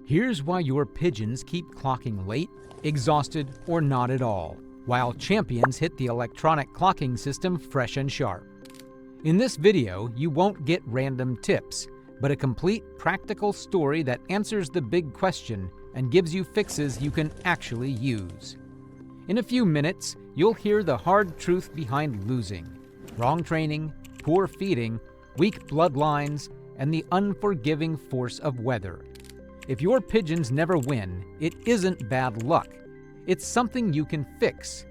Here's why your pigeons keep clocking late, exhausted, or not at all, while champions hit the electronic clocking system fresh and sharp. In this video, you won't get random tips, but a complete practical story that answers the big question and gives you fixes you can actually use. In a few minutes, you'll hear the hard truth behind losing: wrong training, poor feeding, weak bloodlines, and the unforgiving force of weather. If your pigeons never win, it isn't bad luck. It's something you can fix.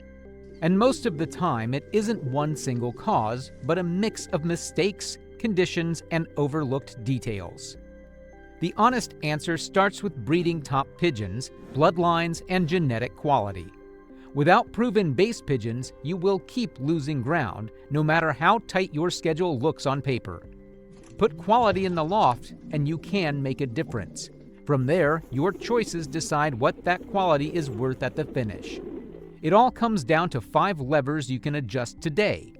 And most of the time, it isn't one single cause, but a mix of mistakes, conditions, and overlooked details. The honest answer starts with breeding top pigeons, bloodlines, and genetic quality. Without proven base pigeons, you will keep losing ground, no matter how tight your schedule looks on paper. Put quality in the loft, and you can make a difference. From there, your choices decide what that quality is worth at the finish. It all comes down to 5 levers you can adjust today: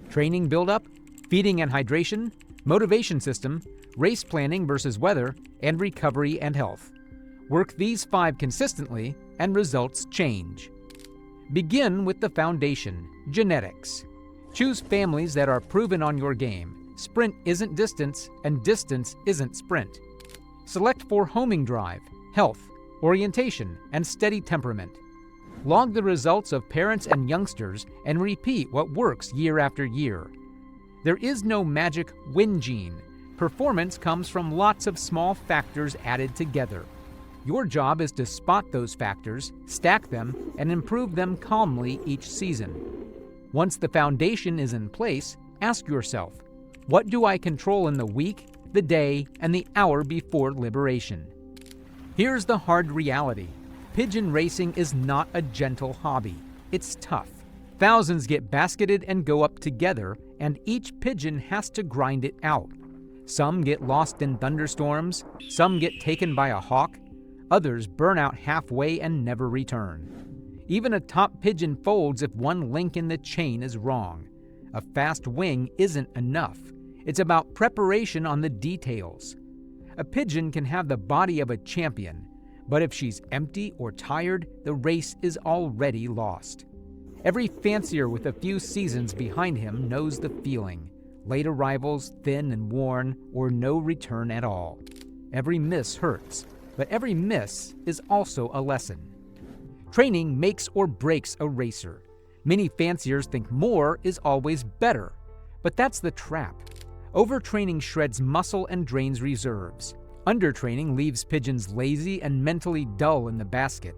training buildup, feeding and hydration, motivation system, race planning versus weather, and recovery and health. Work these 5 consistently, and results change. Begin with the foundation: genetics. Choose families that are proven on your game. Sprint isn't distance, and distance isn't sprint. Select for homing drive, health, orientation, and steady temperament. Log the results of parents and youngsters and repeat what works year after year. There is no magic win gene. Performance comes from lots of small factors added together. Your job is to spot those factors, stack them, and improve them calmly each season. Once the foundation is in place, ask yourself, what do I control in the week, the day, and the hour before liberation? Here's the hard reality: pigeon racing is not a gentle hobby. It's tough. Thousands get basketed and go up together, and each pigeon has to grind it out. Some get lost in thunderstorms, some get taken by a hawk, others burn out halfway and never return. Even a top pigeon folds if one link in the chain is wrong. A fast wing isn't enough. It's about preparation on the details. A pigeon can have the body of a champion, but if she's empty or tired, the race is already lost. Every fancier with a few seasons behind him knows the feeling: late arrivals, thin and worn, or no return at all. Every miss hurts, but every miss is also a lesson. Training makes or breaks a racer. Many fanciers think more is always better, but that's the trap. Overtraining shreds muscle and drains reserves. Undertraining leaves pigeons lazy and mentally dull in the basket.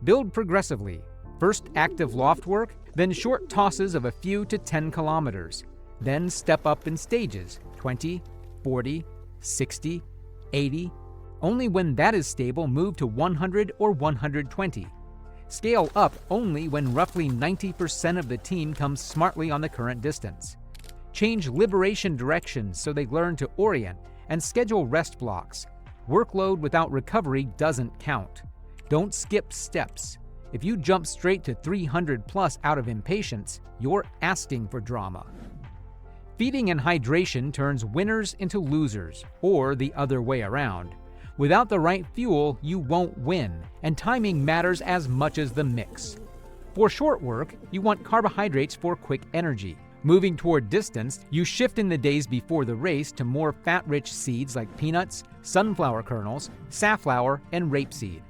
Build progressively. First active loft work, then short tosses of a few to 10 kilometers. Then step up in stages: 20, 40, 60, 80. Only when that is stable, move to 100 or 120. Scale up only when roughly 90% of the team comes smartly on the current distance. Change liberation directions so they learn to orient, and schedule rest blocks. Workload without recovery doesn't count. Don't skip steps. If you jump straight to 300 plus out of impatience, you're asking for drama. Feeding and hydration turns winners into losers, or the other way around. Without the right fuel, you won't win, and timing matters as much as the mix. For short work, you want carbohydrates for quick energy. Moving toward distance, you shift in the days before the race to more fat-rich seeds like peanuts, sunflower kernels, safflower, and rapeseed.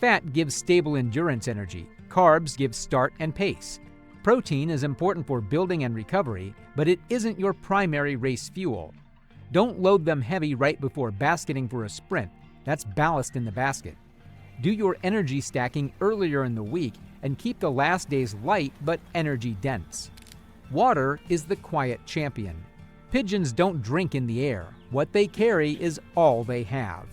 Fat gives stable endurance energy. Carbs give start and pace. Protein is important for building and recovery, but it isn't your primary race fuel. Don't load them heavy right before basketing for a sprint. That's ballast in the basket. Do your energy stacking earlier in the week and keep the last days light but energy dense. Water is the quiet champion. Pigeons don't drink in the air. What they carry is all they have.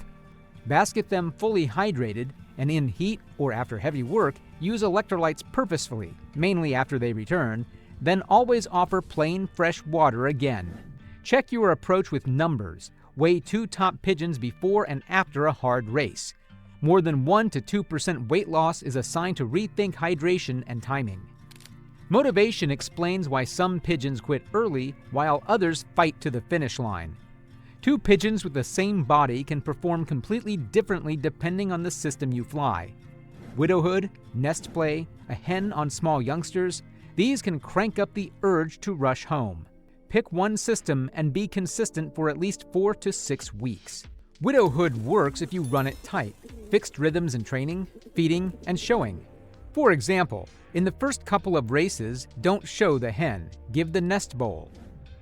Basket them fully hydrated, and in heat or after heavy work, use electrolytes purposefully, mainly after they return, then always offer plain fresh water again. Check your approach with numbers. Weigh 2 top pigeons before and after a hard race. More than 1 to 2% weight loss is a sign to rethink hydration and timing. Motivation explains why some pigeons quit early while others fight to the finish line. Two pigeons with the same body can perform completely differently depending on the system you fly. Widowhood, nest play, a hen on small youngsters, these can crank up the urge to rush home. Pick one system and be consistent for at least 4 to 6 weeks. Widowhood works if you run it tight, fixed rhythms in training, feeding, and showing. For example, in the first couple of races, don't show the hen, give the nest bowl.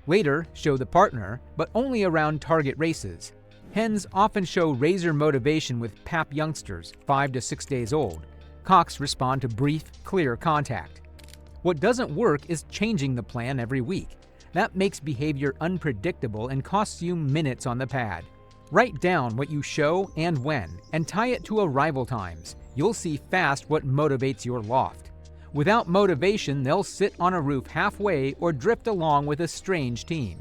Later, show the partner, but only around target races. Hens often show razor motivation with pap youngsters, 5 to 6 days old. Cocks respond to brief, clear contact. What doesn't work is changing the plan every week. That makes behavior unpredictable and costs you minutes on the pad. Write down what you show and when, and tie it to arrival times. You'll see fast what motivates your loft. Without motivation, they'll sit on a roof halfway or drift along with a strange team.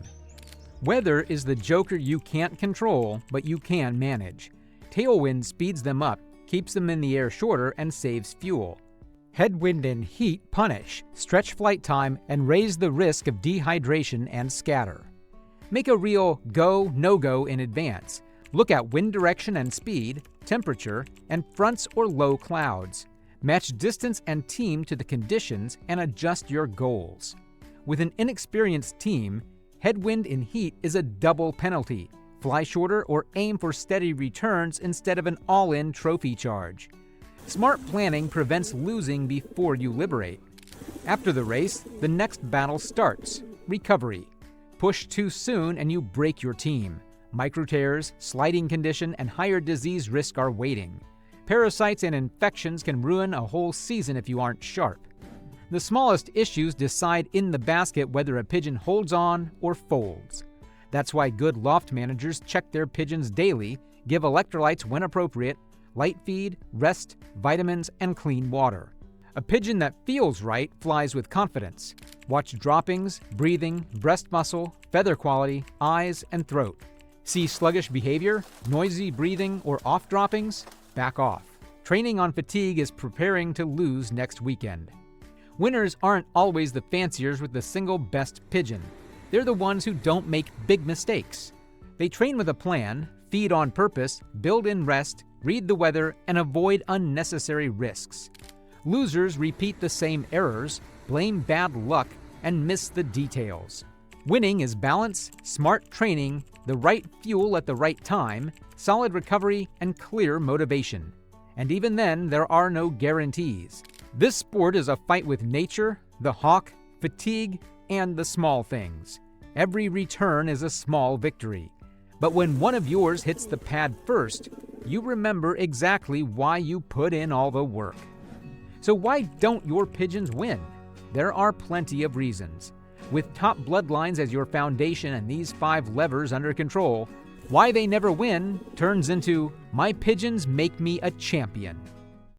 Weather is the joker you can't control, but you can manage. Tailwind speeds them up, keeps them in the air shorter, and saves fuel. Headwind and heat punish, stretch flight time, and raise the risk of dehydration and scatter. Make a real go, no-go in advance. Look at wind direction and speed, temperature, and fronts or low clouds. Match distance and team to the conditions and adjust your goals. With an inexperienced team, headwind in heat is a double penalty. Fly shorter or aim for steady returns instead of an all-in trophy charge. Smart planning prevents losing before you liberate. After the race, the next battle starts, recovery. Push too soon and you break your team. Micro tears, sliding condition, and higher disease risk are waiting. Parasites and infections can ruin a whole season if you aren't sharp. The smallest issues decide in the basket whether a pigeon holds on or folds. That's why good loft managers check their pigeons daily, give electrolytes when appropriate, light feed, rest, vitamins, and clean water. A pigeon that feels right flies with confidence. Watch droppings, breathing, breast muscle, feather quality, eyes, and throat. See sluggish behavior, noisy breathing, or off droppings? Back off. Training on fatigue is preparing to lose next weekend. Winners aren't always the fanciers with the single best pigeon. They're the ones who don't make big mistakes. They train with a plan, feed on purpose, build in rest, read the weather, and avoid unnecessary risks. Losers repeat the same errors, blame bad luck, and miss the details. Winning is balance, smart training, the right fuel at the right time, solid recovery, and clear motivation. And even then, there are no guarantees. This sport is a fight with nature, the hawk, fatigue, and the small things. Every return is a small victory. But when one of yours hits the pad first, you remember exactly why you put in all the work. So why don't your pigeons win? There are plenty of reasons. With top bloodlines as your foundation and these 5 levers under control, why they never win turns into, my pigeons make me a champion.